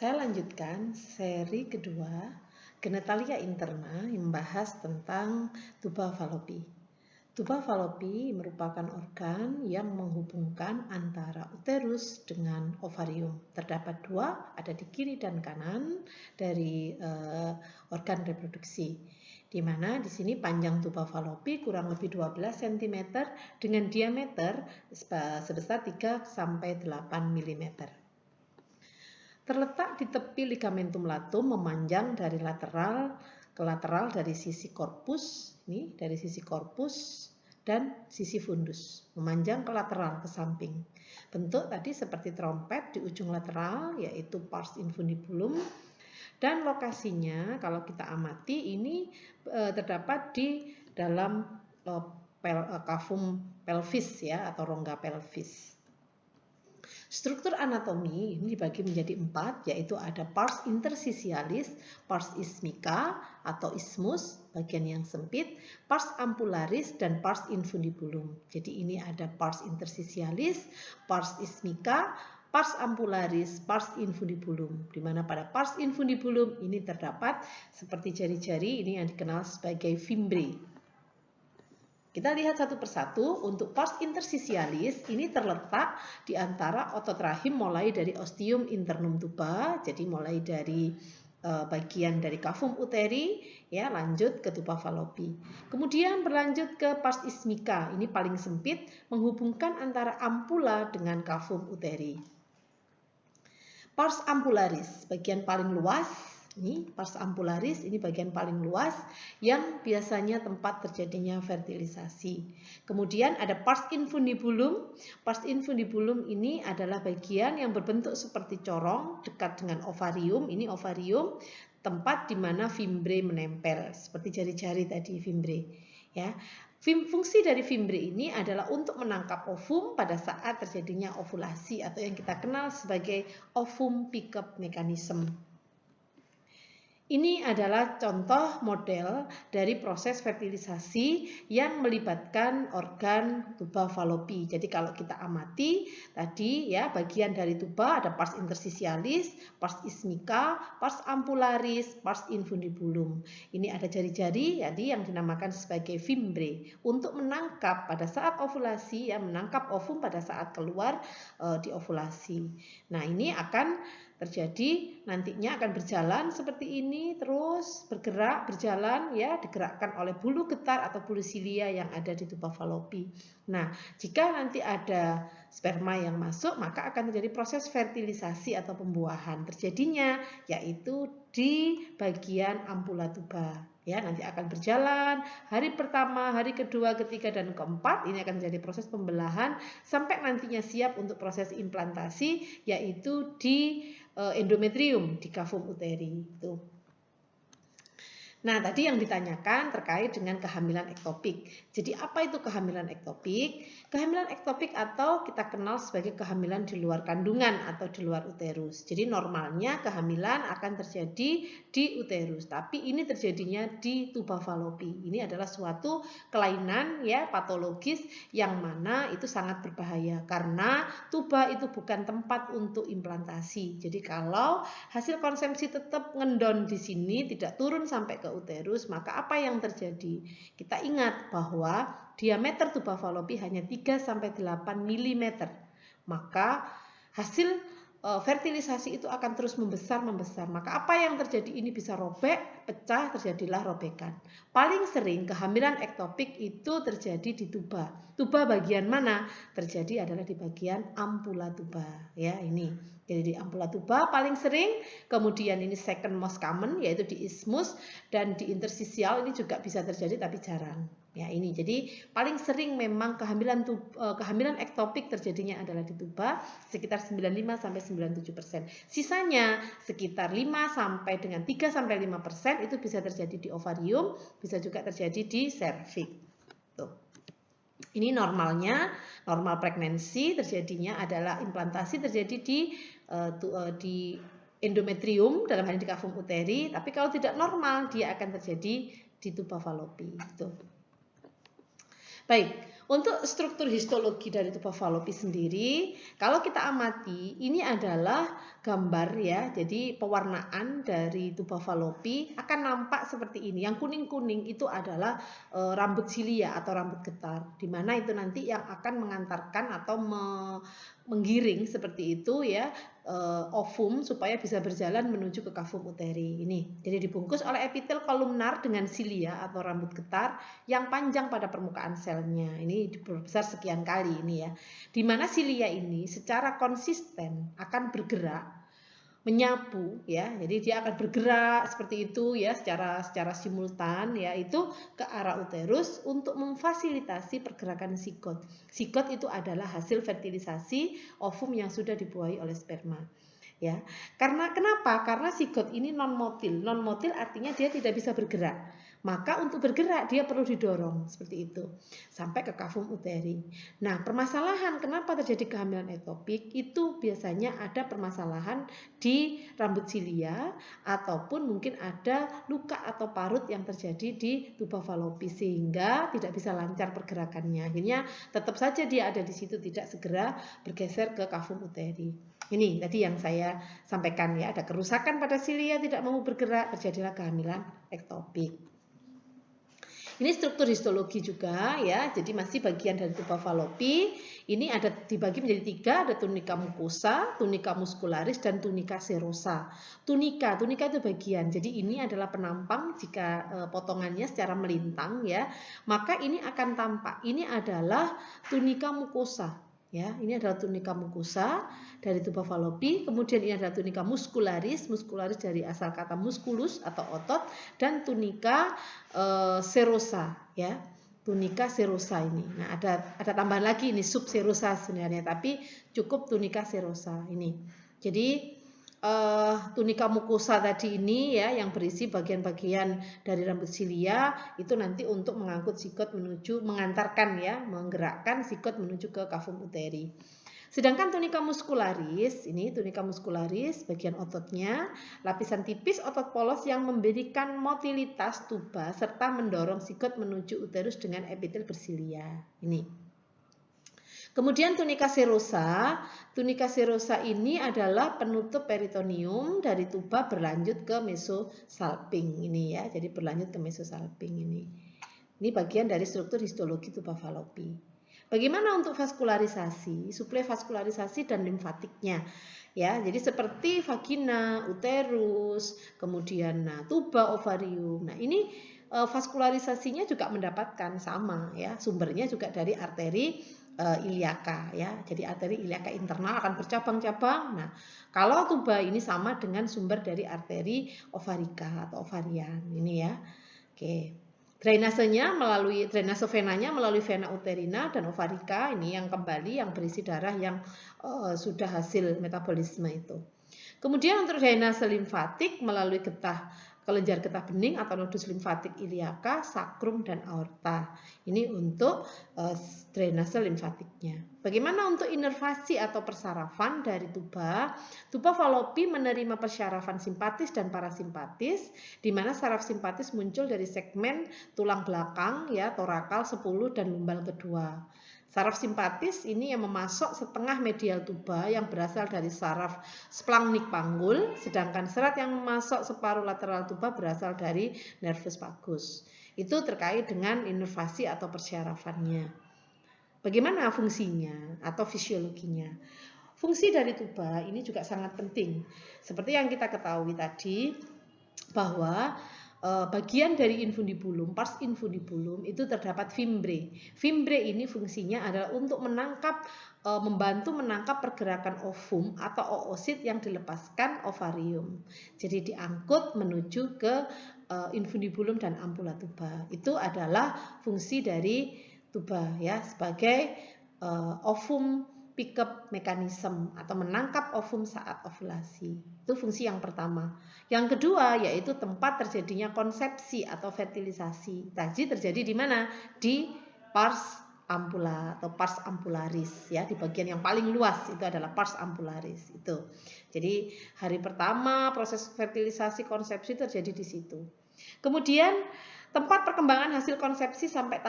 Saya lanjutkan seri kedua, genetalia interna, yang membahas tentang tuba falopi. Tuba falopi merupakan organ yang menghubungkan antara uterus dengan ovarium. Terdapat dua, ada di kiri dan kanan dari organ reproduksi. Di mana di sini panjang tuba falopi kurang lebih 12 cm dengan diameter sebesar 3 sampai 8 mm. Terletak di tepi ligamentum latum, memanjang dari lateral ke lateral dari sisi korpus, ini dari sisi korpus dan sisi fundus, memanjang ke lateral, ke samping. Bentuk tadi seperti trompet di ujung lateral, yaitu pars infundibulum, dan lokasinya kalau kita amati ini terdapat di dalam cavum pelvis ya, atau rongga pelvis. Struktur anatomi ini dibagi menjadi 4, yaitu ada pars interstitialis, pars ismica atau ismus, bagian yang sempit, pars ampullaris, dan pars infundibulum. Jadi ini ada pars interstitialis, pars ismica, pars ampullaris, pars infundibulum. Di mana pada pars infundibulum ini terdapat seperti jari-jari, ini yang dikenal sebagai fimbre. Kita lihat satu persatu. Untuk pars interstitialis ini terletak di antara otot rahim mulai dari ostium internum tuba, jadi mulai dari bagian dari cavum uteri ya, lanjut ke tuba falopi. Kemudian berlanjut ke pars ismica, ini paling sempit menghubungkan antara ampula dengan cavum uteri. Pars ampullaris, bagian paling luas. Ini pars ampullaris, ini bagian paling luas yang biasanya tempat terjadinya fertilisasi. Kemudian ada pars infundibulum. Pars infundibulum ini adalah bagian yang berbentuk seperti corong dekat dengan ovarium. Ini ovarium, tempat di mana fimbre menempel seperti jari-jari tadi fimbre. Ya, fungsi dari fimbre ini adalah untuk menangkap ovum pada saat terjadinya ovulasi atau yang kita kenal sebagai ovum pickup mechanism. Ini adalah contoh model dari proses fertilisasi yang melibatkan organ tuba falopi. Jadi kalau kita amati tadi ya, bagian dari tuba ada pars interstitialis, pars ismica, pars ampullaris, pars infundibulum. Ini ada jari-jari jadi yang dinamakan sebagai fimbre untuk menangkap pada saat ovulasi, ya, menangkap ovum pada saat keluar di ovulasi. Nah, ini akan terjadi nantinya akan berjalan seperti ini, terus bergerak, berjalan ya, digerakkan oleh bulu getar atau bulu silia yang ada di tuba falopi. Nah, jika nanti ada sperma yang masuk, maka akan terjadi proses fertilisasi atau pembuahan terjadinya, yaitu di bagian ampula tuba. Ya, nanti akan berjalan hari pertama, hari kedua, ketiga, dan keempat. Ini akan menjadi proses pembelahan sampai nantinya siap untuk proses implantasi, yaitu di endometrium di cavum uteri itu. Nah, tadi yang ditanyakan terkait dengan kehamilan ektopik. Jadi apa itu kehamilan ektopik? Kehamilan ektopik atau kita kenal sebagai kehamilan di luar kandungan atau di luar uterus. Jadi normalnya kehamilan akan terjadi di uterus, tapi ini terjadinya di tuba falopi. Ini adalah suatu kelainan ya, patologis yang mana itu sangat berbahaya karena tuba itu bukan tempat untuk implantasi. Jadi kalau hasil konsepsi tetap ngendon di sini, tidak turun sampai ke uterus, maka apa yang terjadi? Kita ingat bahwa diameter tuba falopi hanya 3-8 mm. Maka hasil fertilisasi itu akan terus membesar. Maka apa yang terjadi ini bisa robek, pecah, terjadilah robekan. Paling sering kehamilan ektopik itu terjadi di tuba. Tuba bagian mana? Terjadi adalah di bagian ampula tuba. Ya, ini. Jadi di ampula tuba paling sering, kemudian ini second most common yaitu di ismus, dan di interstisial ini juga bisa terjadi tapi jarang. Ya, ini jadi paling sering memang kehamilan ektopik terjadinya adalah di tuba, sekitar 95-97%. Sisanya sekitar 5 sampai dengan 3-5% itu bisa terjadi di ovarium, bisa juga terjadi di serviks. Tuh. Ini normalnya, normal pregnancy terjadinya adalah implantasi terjadi di endometrium, dalam hal ini di cavum uteri, tapi kalau tidak normal dia akan terjadi di tuba falopi. Baik, Untuk struktur histologi dari tuba falopi sendiri, kalau kita amati, ini adalah gambar ya. Jadi pewarnaan dari tuba falopi akan nampak seperti ini. Yang kuning-kuning itu adalah rambut silia atau rambut getar, di mana itu nanti yang akan mengantarkan atau menggiring seperti itu ya ovum supaya bisa berjalan menuju ke kavum uteri ini. Jadi dibungkus oleh epitel kolumnar dengan silia atau rambut getar yang panjang pada permukaan selnya. Ini diperbesar sekian kali ini ya. Di mana silia ini secara konsisten akan bergerak menyapu ya. Jadi dia akan bergerak seperti itu ya secara simultan ya, itu ke arah uterus untuk memfasilitasi pergerakan sigot. Sigot itu adalah hasil fertilisasi ovum yang sudah dibuahi oleh sperma. Ya. Kenapa? Karena sigot ini non motil. Non motil artinya dia tidak bisa bergerak. Maka untuk bergerak dia perlu didorong seperti itu sampai ke kavum uteri. Nah, permasalahan kenapa terjadi kehamilan ektopik itu biasanya ada permasalahan di rambut silia ataupun mungkin ada luka atau parut yang terjadi di tuba falopi sehingga tidak bisa lancar pergerakannya. Akhirnya tetap saja dia ada di situ, tidak segera bergeser ke kavum uteri. Ini tadi yang saya sampaikan ya, ada kerusakan pada silia, tidak mau bergerak, terjadilah kehamilan ektopik. Ini struktur histologi juga ya, jadi masih bagian dari tuba falopi. Ini ada dibagi menjadi 3, ada tunika mucosa, tunika muscularis, dan tunika serosa. Tunika itu bagian, jadi ini adalah penampang jika potongannya secara melintang ya, maka ini akan tampak. Ini adalah tunika mucosa. Ya, ini adalah tunika mucosa dari tuba falopi, kemudian ini adalah tunika muscularis dari asal kata musculus atau otot, dan tunika serosa ya. Tunika serosa ini. Nah, ada tambahan lagi ini subserosa sebenarnya, tapi cukup tunika serosa ini. Jadi tunika mucosa tadi ini ya yang berisi bagian-bagian dari rambut silia itu nanti untuk mengangkut sigot mengantarkan ya, menggerakkan sigot menuju ke kavum uteri. Sedangkan tunika muscularis, ini tunika muscularis bagian ototnya, lapisan tipis otot polos yang memberikan motilitas tuba serta mendorong sigot menuju uterus dengan epitel bersilia. Ini. Kemudian tunika serosa ini adalah penutup peritoneum dari tuba berlanjut ke mesosalping ini ya. Jadi berlanjut ke mesosalping ini. Ini bagian dari struktur histologi tuba falopi. Bagaimana untuk vaskularisasi, suplai vaskularisasi dan limfatiknya? Ya, jadi seperti vagina, uterus, kemudian tuba, ovarium. Nah, ini vaskularisasinya juga mendapatkan sama ya, sumbernya juga dari arteri iliaka ya. Jadi arteri iliaka internal akan bercabang-cabang. Nah, kalau tuba ini sama dengan sumber dari arteri ovarika atau ovarian ini ya. Oke. Drainase venanya melalui vena uterina dan ovarika ini yang kembali yang berisi darah yang sudah hasil metabolisme itu. Kemudian untuk drainase limfatik melalui kelenjar getah bening atau nodus limfatik iliaka, sakrum, dan aorta. Ini untuk drainase limfatiknya. Bagaimana untuk inervasi atau persarafan dari tuba? Tuba falopi menerima persyarafan simpatis dan parasimpatis, di mana saraf simpatis muncul dari segmen tulang belakang, ya, torakal 10 dan lumbal kedua. Saraf simpatis ini yang memasok setengah medial tuba yang berasal dari saraf splagnik panggul, sedangkan serat yang memasok separuh lateral tuba berasal dari nervus vagus. Itu terkait dengan inervasi atau persyarafannya. Bagaimana fungsinya atau fisiologinya? Fungsi dari tuba ini juga sangat penting. Seperti yang kita ketahui tadi bahwa bagian dari infundibulum, pars infundibulum itu terdapat fimbre. Fimbre ini fungsinya adalah untuk membantu menangkap pergerakan ovum atau oosit yang dilepaskan ovarium. Jadi diangkut menuju ke infundibulum dan ampula tuba. Itu adalah fungsi dari tuba ya, sebagai ovum pick-up mechanism atau menangkap ovum saat ovulasi. Itu fungsi yang pertama. Yang kedua yaitu tempat terjadinya konsepsi atau fertilisasi. Tadi terjadi di mana? Di pars ampula atau pars ampularis ya, di bagian yang paling luas itu adalah pars ampularis itu. Jadi hari pertama proses fertilisasi konsepsi terjadi di situ. Kemudian tempat perkembangan hasil konsepsi sampai